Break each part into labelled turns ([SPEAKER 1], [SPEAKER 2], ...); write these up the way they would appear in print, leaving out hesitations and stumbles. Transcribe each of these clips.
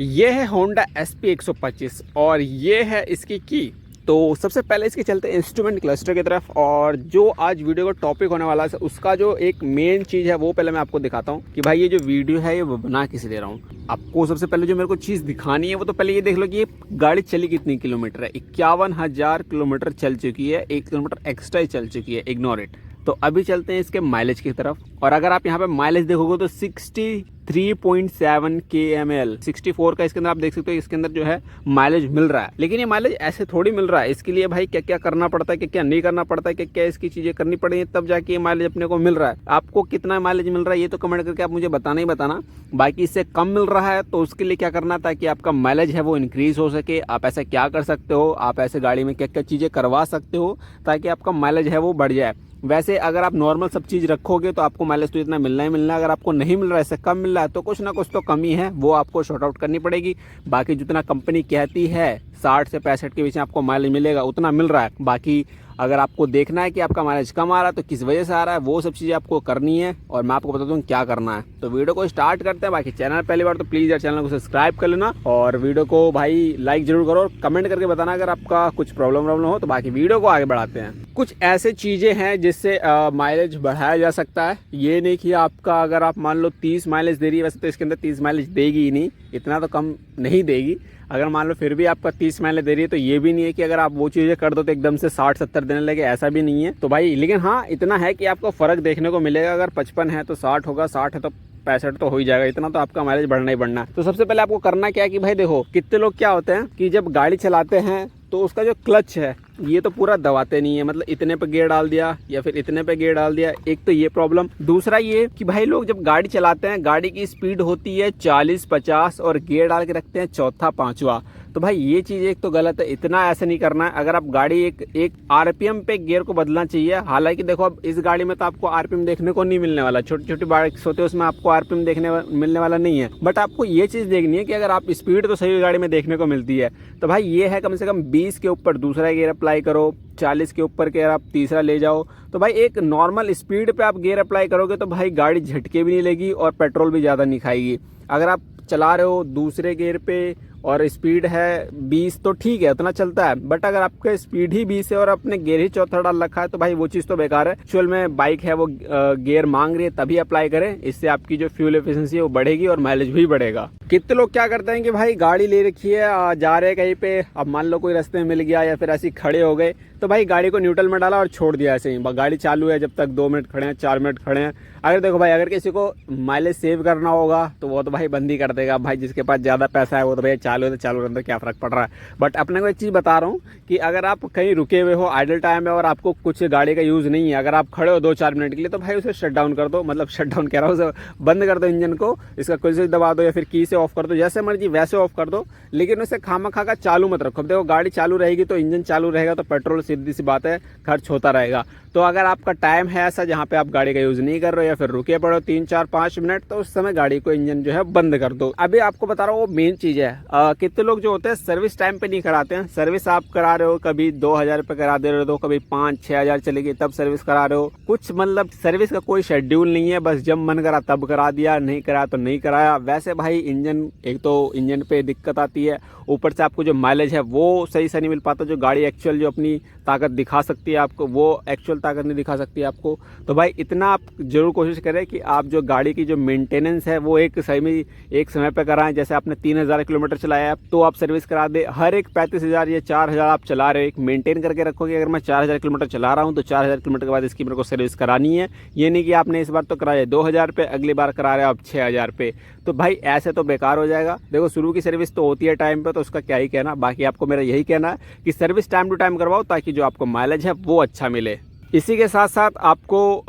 [SPEAKER 1] ये है Honda SP 125 और ये है इसकी की। तो सबसे पहले इसके चलते इंस्ट्रूमेंट क्लस्टर की तरफ, और जो आज वीडियो का टॉपिक होने वाला है उसका जो एक मेन चीज़ है वो पहले मैं आपको दिखाता हूँ कि भाई ये जो वीडियो है ये बना किस ले रहा हूँ। आपको सबसे पहले जो मेरे को चीज़ दिखानी है वो तो पहले ये देख लो कि ये गाड़ी चली कितनी किलोमीटर है। 51,000 किलोमीटर चल चुकी है, 1 किलोमीटर एक्स्ट्रा ही चल चुकी है, इग्नोर इट। तो अभी चलते हैं इसके माइलेज की तरफ, और अगर आप यहाँ पे माइलेज देखोगे तो 63.7 kml 64 का इसके अंदर आप देख सकते हो। इसके अंदर जो है माइलेज मिल रहा है, लेकिन ये माइलेज ऐसे थोड़ी मिल रहा है। इसके लिए भाई क्या क्या करना पड़ता है, क्या क्या नहीं करना पड़ता है, क्या क्या इसकी चीज़ें करनी पड़ेंगी, तब जाके ये माइलेज अपने को मिल रहा है। आपको कितना माइलेज मिल रहा है ये तो कमेंट करके आप मुझे बताना ही बताना। बाकी इससे कम मिल रहा है तो उसके लिए क्या करना, ताकि आपका माइलेज है वो इंक्रीज हो सके। आप ऐसा क्या कर सकते हो, आप ऐसे गाड़ी में क्या क्या चीज़ें करवा सकते हो ताकि आपका माइलेज है वो बढ़ जाए। वैसे अगर आप नॉर्मल सब चीज़ रखोगे तो आपको माइलेज तो इतना मिलना ही मिलना है। अगर आपको नहीं मिल रहा है, इससे कम मिल रहा है, तो कुछ ना कुछ तो कमी है, वो आपको शॉर्ट आउट करनी पड़ेगी। बाकी जितना कंपनी कहती है 60 से 65 के बीच में आपको माइलेज मिलेगा, उतना मिल रहा है। बाकी अगर आपको देखना है कि आपका माइलेज कम आ रहा है तो किस वजह से आ रहा है, वो सब चीज़ें आपको करनी है, और मैं आपको बताता हूँ क्या करना है। तो वीडियो को स्टार्ट करते हैं। बाकी चैनल पहली बार तो प्लीज़ यार चैनल को सब्सक्राइब कर लेना, और वीडियो को भाई लाइक जरूर करो, और कमेंट करके बताना अगर आपका कुछ प्रॉब्लम हो। तो बाकी वीडियो को आगे बढ़ाते हैं। कुछ ऐसे चीज़ें हैं जिससे माइलेज बढ़ाया जा सकता है। ये नहीं कि आपका अगर आप मान लो 30 माइलेज दे रही है, वैसे तो इसके अंदर 30 माइलेज देगी ही नहीं, इतना तो कम नहीं देगी। अगर मान लो फिर भी आपका 30 माइलेज दे रही है तो ये भी नहीं है कि अगर आप वो चीज़ें कर दो तो एकदम से 60-70 देने लगे, ऐसा भी नहीं है। तो भाई लेकिन हाँ इतना है कि आपको फ़र्क देखने को मिलेगा। अगर 55 है तो 60 होगा, 60 है तो 65 तो हो ही जाएगा। इतना तो आपका माइलेज बढ़ना ही बढ़ना है। तो सबसे पहले आपको करना क्या है कि भाई देखो, कितने लोग क्या होते हैं कि जब गाड़ी चलाते हैं तो उसका जो क्लच है ये तो पूरा दबाते नहीं है, मतलब इतने पे गियर डाल दिया या फिर इतने पे गियर डाल दिया। एक तो ये प्रॉब्लम। दूसरा ये कि भाई लोग जब गाड़ी चलाते हैं, गाड़ी की स्पीड होती है 40-50 और गियर डाल के रखते हैं चौथा पांचवा। तो भाई ये चीज़ एक तो गलत है, इतना ऐसे नहीं करना है। अगर आप गाड़ी एक आरपीएम पे गियर को बदलना चाहिए। हालांकि देखो अब इस गाड़ी में तो आपको आरपीएम देखने को नहीं मिलने वाला, छोटी छोटी बाइक्स होते हैं उसमें आपको आरपीएम देखने मिलने वाला नहीं है। बट आपको ये चीज़ देखनी है कि अगर आप स्पीड तो सही गाड़ी में देखने को मिलती है, तो भाई ये है कम से कम 20 के ऊपर दूसरा गियर अप्लाई करो, 40 के ऊपर के आप तीसरा ले जाओ। तो भाई एक नॉर्मल स्पीड पे आप गियर अप्लाई करोगे तो भाई गाड़ी झटके भी नहीं लेगी और पेट्रोल भी ज़्यादा नहीं खाएगी। अगर आप चला रहे हो दूसरे गियर पे और स्पीड है 20 तो ठीक है, उतना चलता है। बट अगर आपका स्पीड ही 20 है और अपने गियर ही चौथा डाल रखा है तो भाई वो चीज़ तो बेकार है। एक्चुअल में बाइक है वो गियर मांग रही है तभी अप्लाई करें, इससे आपकी जो फ्यूल एफिशिएंसी है वो बढ़ेगी और माइलेज भी बढ़ेगा। कितने लोग क्या करते हैं कि भाई गाड़ी ले रखी है, जा रहे हैं कहीं पे, अब मान लो कोई रास्ते में मिल गया या फिर ऐसे खड़े हो गए तो भाई गाड़ी को न्यूट्रल में डाला और छोड़ दिया ऐसे ही। गाड़ी चालू है जब तक 2 मिनट खड़े हैं, 4 मिनट खड़े हैं। अगर देखो भाई अगर किसी को माइलेज सेव करना होगा तो वो तो भाई बंद ही कर देगा। भाई जिसके पास ज़्यादा पैसा है वो तो भाई चालू है तो चालू रहने, क्या फ़र्क पड़ रहा है। बट अपने को एक चीज़ बता रहा हूँ कि अगर आप कहीं रुके हुए हो, आइडल टाइम है और आपको कुछ गाड़ी का यूज़ नहीं है, अगर आप खड़े हो 2-4 मिनट के लिए, तो भाई उसे शट डाउन कर दो। मतलब शट डाउन कह रहा हूँ, उसे बंद कर दो इंजन को, इसका कोई से दबा दो या फिर की से ऑफ कर दो, जैसे मर्जी वैसे ऑफ कर दो। लेकिन उसे खामा खा चालू मत रखो। देखो गाड़ी चालू रहेगी तो इंजन चालू रहेगा तो पेट्रोल सीधी सी बात है खर्च होता रहेगा। तो अगर आपका टाइम है ऐसा जहाँ पे आप गाड़ी का यूज़ नहीं कर रहे हो या फिर रुके पड़ो 3-4-5 मिनट, तो उस समय गाड़ी को इंजन जो है बंद कर दो। अभी आपको बता रहा हूँ वो मेन चीज़ है। कितने लोग जो होते हैं सर्विस टाइम पे नहीं कराते हैं। सर्विस आप करा रहे हो, कभी 2,000 रुपये करा दे रहे हो, कभी 5-6 हज़ार चलेगी तब सर्विस करा रहे हो। कुछ मतलब सर्विस का कोई शेड्यूल नहीं है, बस जब मन करा तब करा दिया, नहीं करा तो नहीं कराया। वैसे भाई इंजन, एक तो इंजन पे दिक्कत आती है, ऊपर से आपको जो माइलेज है वो सही से नहीं मिल पाता। जो गाड़ी एक्चुअल जो अपनी ताकत दिखा सकती है आपको, वो एक्चुअल ताकत नहीं दिखा सकती है आपको। तो भाई इतना आप जरूर कोशिश करें कि आप जो गाड़ी की जो मेंटेनेंस है वो एक समय पे कराएं। जैसे आपने 3,000 किलोमीटर चलाया तो आप सर्विस करा दे। हर एक 35,000 या 4,000 आप चला रहे हो, एक मेंटेन करके रखोगे। अगर मैं 4,000 किलोमीटर चला रहा हूँ तो 4,000 किलोमीटर के बाद इसकी मेरे को सर्विस करानी है। ये नहीं कि आपने इस बार तो कराया 2,000 पे, अगली बार करा रहे हो आप 6,000 पे, तो भाई ऐसे तो बेकार हो जाएगा। देखो शुरू की सर्विस तो होती है टाइम पे, तो उसका क्या ही कहना। बाकी आपको मेरा यही कहना है कि सर्विस टाइम टू टाइम करवाओ ताकि जो आपको माइलेज है वो अच्छा मिले। इसी के साथ साथ आपको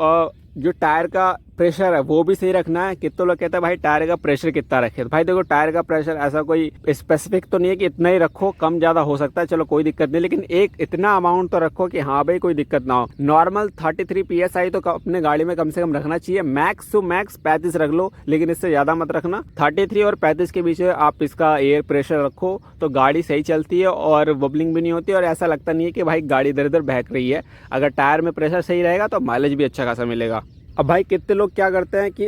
[SPEAKER 1] जो टायर का प्रेशर है वो भी सही रखना है। कितने लोग कहते हैं भाई टायर का प्रेशर कितना रखे, तो भाई देखो टायर का प्रेशर ऐसा कोई स्पेसिफिक तो नहीं है कि इतना ही रखो, कम ज़्यादा हो सकता है, चलो कोई दिक्कत नहीं, लेकिन एक इतना अमाउंट तो रखो कि हाँ भाई कोई दिक्कत ना हो। नॉर्मल 33 PSI तो अपने गाड़ी में कम से कम रखना चाहिए। मैक्स टू मैक्स 35 रख लो, लेकिन इससे ज़्यादा मत रखना। 33 और 35 के बीच में आप इसका एयर प्रेशर रखो तो गाड़ी सही चलती है और बबलिंग भी नहीं होती और ऐसा लगता नहीं है कि भाई गाड़ी इधर उधर बहक रही है। अगर टायर में प्रेशर सही रहेगा तो माइलेज भी अच्छा खासा मिलेगा। अब भाई कितने लोग क्या करते हैं कि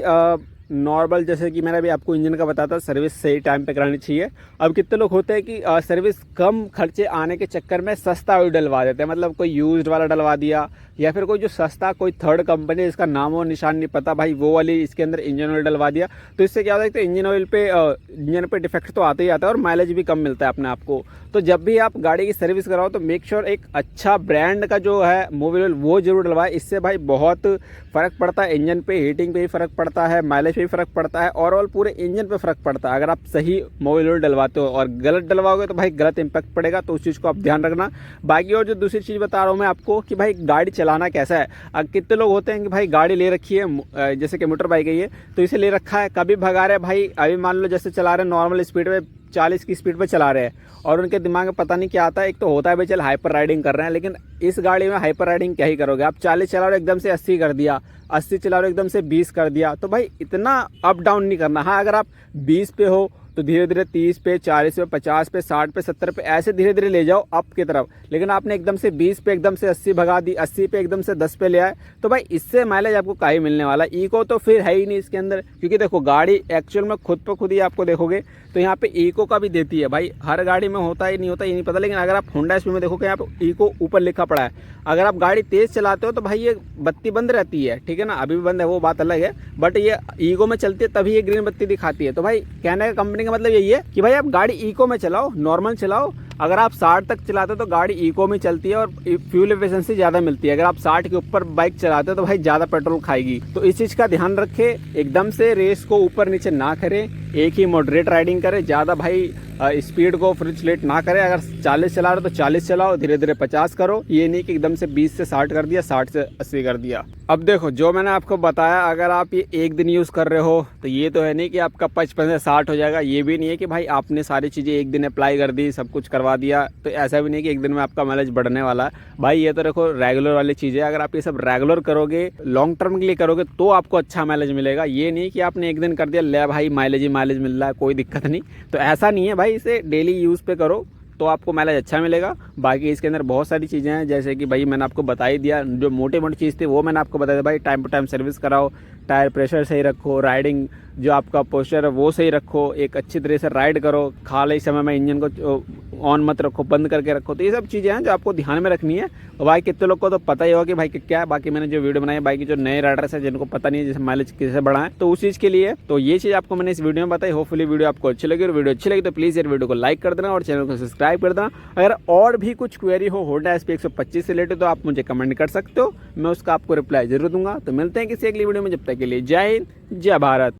[SPEAKER 1] नॉर्मल, जैसे कि मैंने अभी आपको इंजन का बताया था, सर्विस सही टाइम पे करानी चाहिए। अब कितने लोग होते हैं कि सर्विस कम खर्चे आने के चक्कर में सस्ता ऑयल डलवा देते हैं, मतलब कोई यूज्ड वाला डलवा दिया, या फिर कोई जो सस्ता कोई थर्ड कंपनी जिसका नाम और निशान नहीं पता भाई, वो वाली इसके अंदर इंजन ऑयल डलवा दिया। तो इससे क्या होता है कि इंजन ऑयल पे इंजन पे डिफेक्ट तो आता ही आता है और माइलेज भी कम मिलता है अपने आप को। तो जब भी आप गाड़ी की सर्विस कराओ तो मेक श्योर एक अच्छा ब्रांड का जो है मोबिल ऑयल वो जरूर डलवाए। इससे भाई बहुत फ़र्क पड़ता है, इंजन पे हीटिंग पे भी फ़र्क पड़ता है, माइलेज पे भी फ़र्क पड़ता है, ओवरऑल पूरे इंजन पे फ़र्क पड़ता है अगर आप सही मोबिल ऑयल डलवाते हो। और गलत डलवाओगे तो भाई गलत इंपैक्ट पड़ेगा, तो उस चीज़ को आप ध्यान रखना। बाकी और जो दूसरी चीज़ बता रहा हूँ मैं आपको कि भाई गाड़ी चलाना कैसा है। अब कितने लोग होते हैं कि भाई गाड़ी ले रखी है, जैसे कि मोटर बाइक है ये, तो इसे ले रखा है, कभी भगा रहे भाई, अभी मान लो जैसे चला रहे नॉर्मल स्पीड में 40 की स्पीड पे चला रहे हैं और उनके दिमाग में पता नहीं क्या आता है। एक तो होता है भाई चल हाइपर राइडिंग कर रहे हैं, लेकिन इस गाड़ी में हाइपर राइडिंग क्या ही करोगे आप। 40 चला रहे हो एकदम से 80 कर दिया, 80 चला रहे हो एकदम से 20 कर दिया, तो भाई इतना अप डाउन नहीं करना। हाँ, अगर आप 20 पे हो तो धीरे धीरे 30 पे, 40 पे, 50 पे, 60 पे, 70 पे, ऐसे धीरे धीरे ले जाओ अप की तरफ। लेकिन आपने एकदम से 20 पे एकदम से 80 भगा दी, 80 पे एकदम से 10 पे ले आए, तो भाई इससे माइलेज आपको काहे मिलने वाला। इको तो फिर है ही नहीं इसके अंदर, क्योंकि देखो गाड़ी एक्चुअल में खुद पे खुद ही आपको देखोगे तो यहाँ पे इको का भी देती है भाई। हर गाड़ी में होता है नहीं होता ये नहीं पता, लेकिन अगर आप होंडा एसपी में देखोगे यहाँ पे इको ऊपर लिखा पड़ा है। अगर आप गाड़ी तेज चलाते हो तो भाई ये बत्ती बंद रहती है, ठीक है ना, अभी भी बंद है वो बात अलग है, बट ये इको में चलती है तभी ये ग्रीन बत्ती दिखाती है। तो भाई कहने का कंपनी का मतलब यही है कि भाई आप गाड़ी इको में चलाओ, नॉर्मल चलाओ। अगर आप 60 तक चलाते हो तो गाड़ी इको में चलती है और फ्यूल एफिशिएंसी ज़्यादा मिलती है। अगर आप 60 के ऊपर बाइक चलाते हो तो भाई ज़्यादा पेट्रोल खाएगी। तो इस चीज़ का ध्यान रखें, एकदम से रेस को ऊपर नीचे ना करें, एक ही मॉडरेट राइडिंग करें, ज़्यादा भाई स्पीड को फ्रिचलेट ना करें। अगर 40 चला रहे हो तो 40 चलाओ, धीरे धीरे 50 करो, ये नहीं कि एकदम से 20 से 60 कर दिया, 60 से 80 कर दिया। अब देखो जो मैंने आपको बताया, अगर आप ये एक दिन यूज़ कर रहे हो तो ये तो है नहीं कि आपका 55 से 60 हो जाएगा। ये भी नहीं है कि भाई आपने सारी चीज़ें एक दिन अप्लाई कर दी, सब कुछ करवा दिया, तो ऐसा भी नहीं कि एक दिन में आपका माइलेज बढ़ने वाला है भाई। ये तो देखो रेगुलर वाली चीज़ है, अगर आप ये सब रेगुलर करोगे, लॉन्ग टर्म के लिए करोगे तो आपको अच्छा माइलेज मिलेगा। ये नहीं कि आपने एक दिन कर दिया ले भाई माइलेज ही माइलेज मिल रहा है, कोई दिक्कत नहीं, तो ऐसा नहीं है भाई। इसे डेली यूज़ पे करो तो आपको माइलेज अच्छा मिलेगा। बाकी इसके अंदर बहुत सारी चीज़ें हैं, जैसे कि भाई मैंने आपको बता ही दिया, जो मोटी मोटी चीज़ थी वो मैंने आपको बता दिया। भाई टाइम टू टाइम सर्विस कराओ, टायर प्रेशर सही रखो, राइडिंग जो आपका पोस्चर है वो सही रखो, एक अच्छी तरह से राइड करो, खाली समय में इंजन को ऑन मत रखो, बंद करके रखो। तो ये सब चीज़ें हैं जो आपको ध्यान में रखनी है। और भाई कितने लोग को तो पता ही होगा कि भाई क्या है। बाकी मैंने जो वीडियो बनाई है, बाकी जो नए राइडर्स हैं जिनको पता नहीं है जैसे माइलेज कैसे बढ़ाएं, तो उस चीज़ के लिए तो ये चीज़ आपको मैंने इस वीडियो में बताई। होपफुली वीडियो आपको अच्छी लगी, और वीडियो अच्छी लगी तो प्लीज़ यार वीडियो को लाइक कर देना और चैनल को सब्सक्राइब कर देना। अगर और भी कुछ क्वेरी हो होंडा एसपी 125 से रिलेटेड तो आप मुझे कमेंट कर सकते हो, मैं उसका आपको रिप्लाई जरूर दूंगा। तो मिलते हैं किसी अगली वीडियो में, जब तक के लिए जय हिंद, जय भारत।